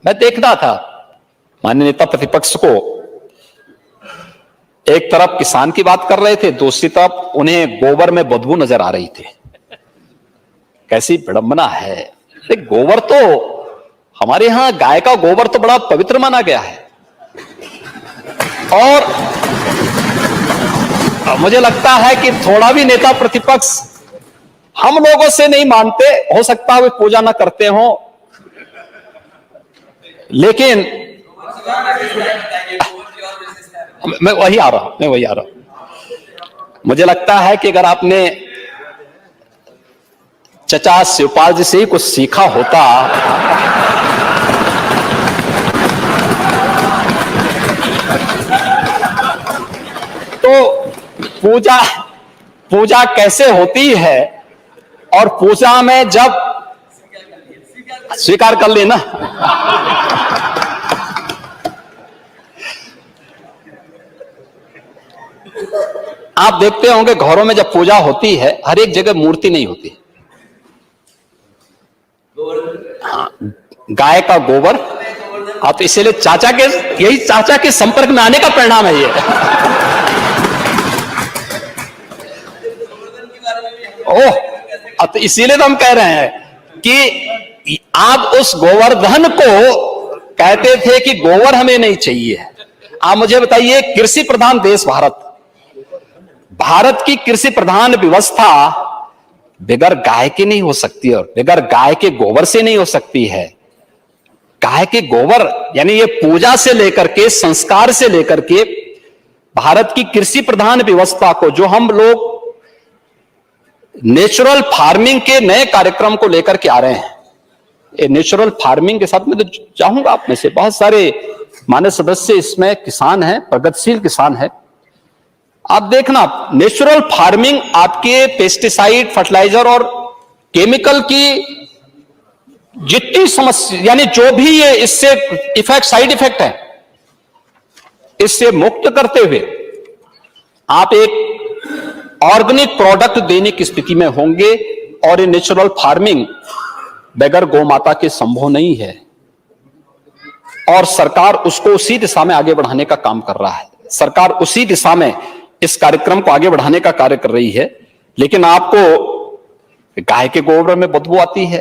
मैं देखना था माननीय नेता प्रतिपक्ष को, एक तरफ किसान की बात कर रहे थे, दूसरी तरफ उन्हें गोबर में बदबू नजर आ रही थी। कैसी विडंबना है। गोबर तो हमारे यहां गाय का गोबर तो बड़ा पवित्र माना गया है, और मुझे लगता है कि थोड़ा भी नेता प्रतिपक्ष हम लोगों से नहीं मानते, हो सकता है वे पूजा ना करते हो, लेकिन मैं वही आ रहा हूं। मुझे लगता है कि अगर आपने चचा शिवपाल जी से ही कुछ सीखा होता तो पूजा कैसे होती है, और पूजा में जब स्वीकार कर लेना आप देखते होंगे घरों में जब पूजा होती है हर एक जगह मूर्ति नहीं होती। हाँ, गाय का गोबर, तो इसीलिए यही चाचा के संपर्क में आने का परिणाम है ये। ओह, तो इसीलिए तो हम कह रहे हैं कि आप उस गोवर्धन को कहते थे कि गोबर हमें नहीं चाहिए। आप मुझे बताइए, कृषि प्रधान देश भारत की कृषि प्रधान व्यवस्था बगैर गाय के नहीं हो सकती, और बगैर गाय के गोबर से नहीं हो सकती है। गाय के गोबर यानी ये पूजा से लेकर के, संस्कार से लेकर के भारत की कृषि प्रधान व्यवस्था को, जो हम लोग नेचुरल फार्मिंग के नए कार्यक्रम को लेकर के आ रहे हैं, ये नेचुरल फार्मिंग के साथ में तो चाहूंगा आप में से बहुत सारे माननीय सदस्य इसमें किसान हैं, प्रगतिशील किसान हैं। आप देखना, नेचुरल फार्मिंग आपके पेस्टिसाइड, फर्टिलाइजर और केमिकल की जितनी समस्या, यानी जो भी ये इससे इफेक्ट, साइड इफेक्ट है, इससे मुक्त करते हुए आप एक ऑर्गेनिक प्रोडक्ट देने की स्थिति में होंगे। और ये नेचुरल फार्मिंग बगैर गौ माता के संभव नहीं है, और सरकार उसको उसी दिशा में आगे बढ़ाने का काम कर रहा है। सरकार उसी दिशा में इस कार्यक्रम को आगे बढ़ाने का कार्य कर रही है। लेकिन आपको गाय के गोबर में बदबू आती है,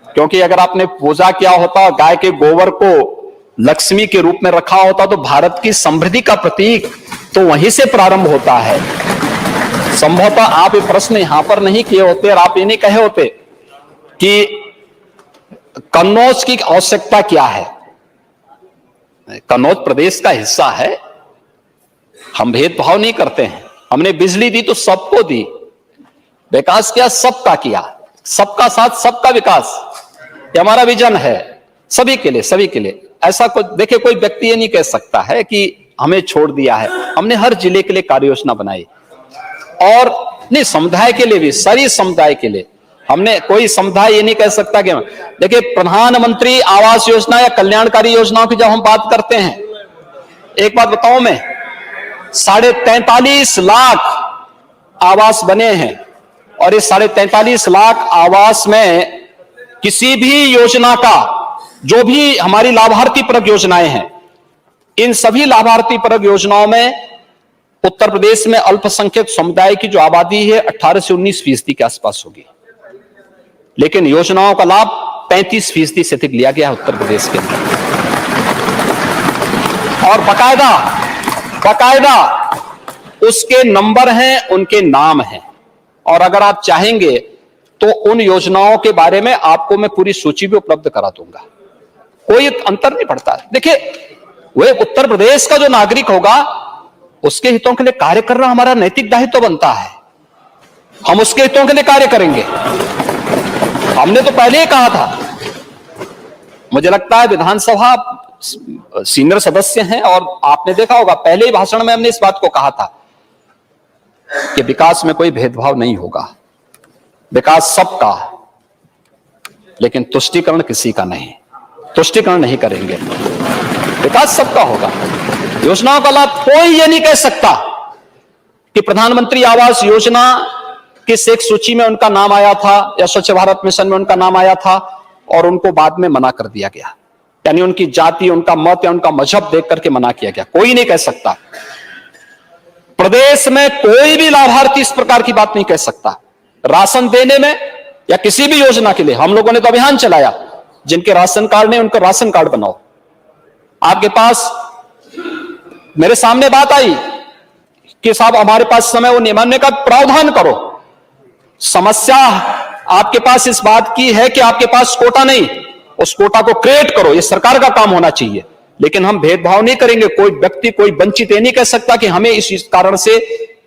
क्योंकि अगर आपने पूजा किया होता, गाय के गोबर को लक्ष्मी के रूप में रखा होता, तो भारत की समृद्धि का प्रतीक तो वहीं से प्रारंभ होता है। संभवतः आप ये प्रश्न यहां पर नहीं किए होते, और आप ये नहीं कहे होते कि कन्नौज की आवश्यकता क्या है। कन्नौज प्रदेश का हिस्सा है, हम भेदभाव नहीं करते हैं। हमने बिजली दी तो सबको दी, विकास किया सबका किया, सबका साथ सबका विकास, ये हमारा विजन है, सभी के लिए, सभी के लिए। ऐसा कुछ देखिए, कोई व्यक्ति ये नहीं कह सकता है कि हमें छोड़ दिया है। हमने हर जिले के लिए कार्य योजना बनाई, और नहीं, समुदाय के लिए भी, सारी समुदाय के लिए हमने, कोई समुदाय ये नहीं कह सकता कि देखिए, प्रधानमंत्री आवास योजना या कल्याणकारी योजनाओं की जब हम बात करते हैं, एक बात बताऊं मैं, 43.5 लाख आवास बने हैं, और इस 43.5 लाख आवास में किसी भी योजना का, जो भी हमारी लाभार्थी परक योजनाएं हैं, इन सभी लाभार्थी परक योजनाओं में उत्तर प्रदेश में अल्पसंख्यक समुदाय की जो आबादी है 18 से 19% के आसपास होगी, लेकिन योजनाओं का लाभ 35% से अधिक लिया गया है उत्तर प्रदेश के अंदर। और बकायदा उसके नंबर हैं, उनके नाम हैं, और अगर आप चाहेंगे तो उन योजनाओं के बारे में आपको मैं पूरी सूची भी उपलब्ध करा दूंगा। कोई अंतर नहीं पड़ता। देखिए, वह उत्तर प्रदेश का जो नागरिक होगा, उसके हितों के लिए कार्य करना हमारा नैतिक दायित्व बनता है। हम उसके हितों के लिए कार्य करेंगे। हमने तो पहले ही कहा था, मुझे लगता है विधानसभा सीनियर सदस्य हैं, और आपने देखा होगा पहले ही भाषण में हमने इस बात को कहा था कि विकास में कोई भेदभाव नहीं होगा, विकास सबका, लेकिन तुष्टीकरण किसी का नहीं, तुष्टीकरण नहीं करेंगे, विकास सबका होगा। योजनाओं का लाभ कोई ये नहीं कह सकता कि प्रधानमंत्री आवास योजना किस एक सूची में उनका नाम आया था, या स्वच्छ भारत मिशन में उनका नाम आया था और उनको बाद में मना कर दिया गया। यानी उनकी जाति, उनका मत या उनका मजहब देख करके मना किया गया। कोई नहीं कह सकता, प्रदेश में कोई भी लाभार्थी इस प्रकार की बात नहीं कह सकता। राशन देने में या किसी भी योजना के लिए हम लोगों ने तो अभियान चलाया, जिनके राशन कार्ड नहीं उनका राशन कार्ड बनाओ। आपके पास मेरे सामने बात आई कि साहब हमारे पास समय वो नियमान्वय का प्रावधान करो। समस्या आपके पास इस बात की है कि आपके पास कोटा नहीं, उस कोटा को क्रिएट करो, ये सरकार का काम होना चाहिए। लेकिन हम भेदभाव नहीं करेंगे, कोई व्यक्ति कोई वंचित ये नहीं कह सकता कि हमें इस कारण से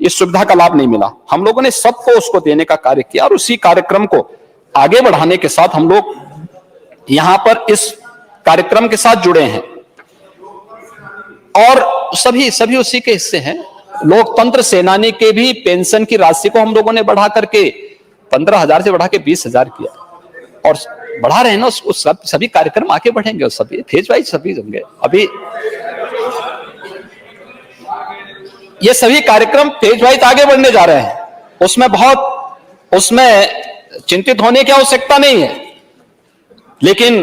इस सुविधा का लाभ नहीं मिला। हम लोगों ने सबको उसको देने का कार्य किया और उसी कार्यक्रम को आगे बढ़ाने के साथ हम लोग यहां पर इस कार्यक्रम के साथ जुड़े हैं और सभी उसी के हिस्से हैं। लोकतंत्र सेनानी के भी पेंशन की राशि को हम लोगों ने बढ़ा करके 15,000 से बढ़ा के 20,000 किया और बढ़ा रहे हैं ना। उस सभी कार्यक्रम आगे बढ़ेंगे और सभी फेज वाइज सभी होंगे। अभी ये सभी कार्यक्रम फेज वाइज आगे बढ़ने जा रहे हैं, उसमें चिंतित होने की आवश्यकता नहीं है। लेकिन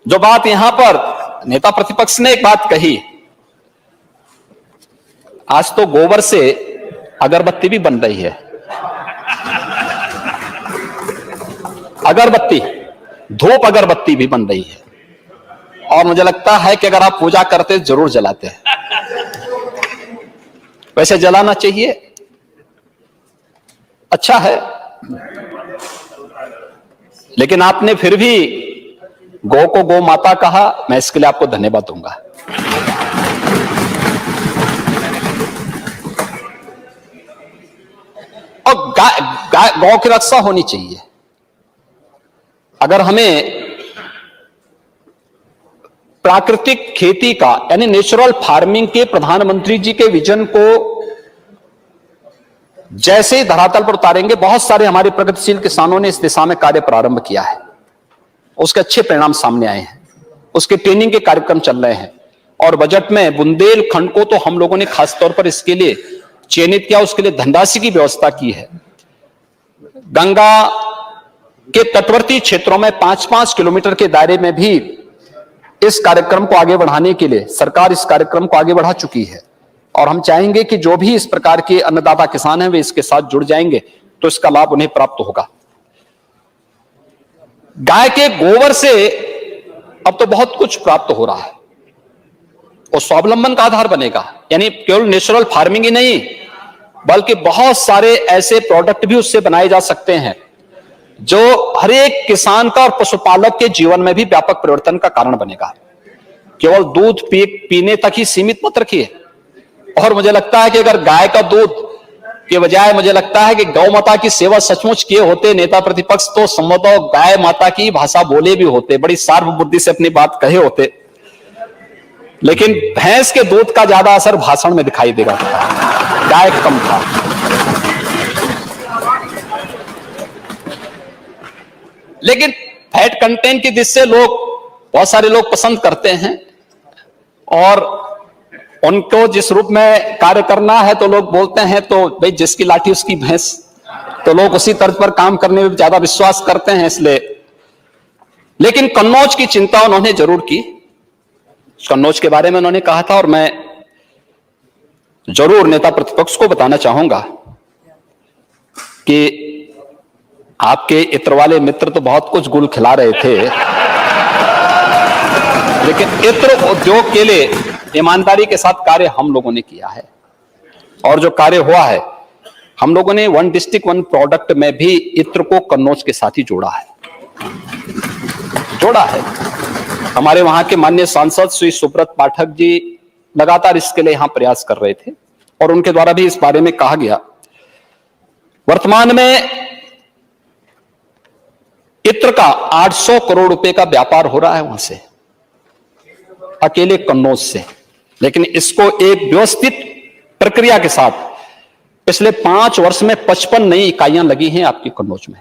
जो बात यहां पर नेता प्रतिपक्ष ने एक बात कही, आज तो गोबर से अगरबत्ती भी बन रही है। अगरबत्ती, धूप अगरबत्ती भी बन रही है और मुझे लगता है कि अगर आप पूजा करते जरूर जलाते हैं। वैसे जलाना चाहिए, अच्छा है, लेकिन आपने फिर भी गौ को गौ माता कहा, मैं इसके लिए आपको धन्यवाद दूंगा। और गौ की रक्षा होनी चाहिए। अगर हमें प्राकृतिक खेती का यानी नेचुरल फार्मिंग के प्रधानमंत्री जी के विजन को जैसे ही धरातल पर उतारेंगे, बहुत सारे हमारे प्रगतिशील किसानों ने इस दिशा में कार्य प्रारंभ किया है, उसके अच्छे परिणाम सामने आए हैं, उसके ट्रेनिंग के कार्यक्रम चल रहे हैं। और बजट में बुंदेलखंड को तो हम लोगों ने खासतौर पर इसके लिए चयनित किया, उसके लिए धनराशि की व्यवस्था की है। गंगा के तटवर्ती क्षेत्रों में 5-5 किलोमीटर के दायरे में भी इस कार्यक्रम को आगे बढ़ाने के लिए सरकार इस कार्यक्रम को आगे बढ़ा चुकी है और हम चाहेंगे कि जो भी इस प्रकार के अन्नदाता किसान हैं वे इसके साथ जुड़ जाएंगे तो इसका लाभ उन्हें प्राप्त होगा। गाय के गोबर से अब तो बहुत कुछ प्राप्त हो रहा है और स्वावलंबन का आधार बनेगा। यानी केवल नेचुरल फार्मिंग ही नहीं बल्कि बहुत सारे ऐसे प्रोडक्ट भी उससे बनाए जा सकते हैं जो हर एक किसान का और पशुपालक के जीवन में भी व्यापक परिवर्तन का कारण बनेगा। केवल दूध पीने तक ही सीमित मत रखिए। और मुझे लगता है कि अगर गाय का दूध के बजाय मुझे लगता है कि गौ माता की सेवा सचमुच किए होते नेता प्रतिपक्ष तो संभवतः गाय माता की भाषा बोले भी होते, बड़ी सार्व बुद्धि से अपनी बात कहे होते। लेकिन भैंस के दूध का ज्यादा असर भाषण में दिखाई देगा, गाय कम था। लेकिन फैट कंटेंट की दृष्टि से बहुत सारे लोग पसंद करते हैं और उनको जिस रूप में कार्य करना है तो लोग बोलते हैं तो भाई जिसकी लाठी उसकी भैंस, तो लोग उसी तर्ज पर काम करने में ज्यादा विश्वास करते हैं इसलिए। लेकिन कन्नौज की चिंता उन्होंने जरूर की, कन्नौज के बारे में उन्होंने कहा था और मैं जरूर नेता प्रतिपक्ष को बताना चाहूंगा कि आपके इत्र वाले मित्र तो बहुत कुछ गुल खिला रहे थे, लेकिन इत्र उद्योग के लिए ईमानदारी के साथ कार्य हम लोगों ने किया है और जो कार्य हुआ है हम लोगों ने 1 डिस्ट्रिक्ट 1 प्रोडक्ट में भी इत्र को कन्नौज के साथ ही जोड़ा है। हमारे वहां के माननीय सांसद श्री सुब्रत पाठक जी लगातार इसके लिए यहां प्रयास कर रहे थे और उनके द्वारा भी इस बारे में कहा गया। वर्तमान में इत्र का 800 करोड़ रुपए का व्यापार हो रहा है वहां से, अकेले कन्नौज से। लेकिन इसको एक व्यवस्थित प्रक्रिया के साथ पिछले 5 वर्ष में 55 नई इकाइयां लगी हैं आपकी कन्नौज में।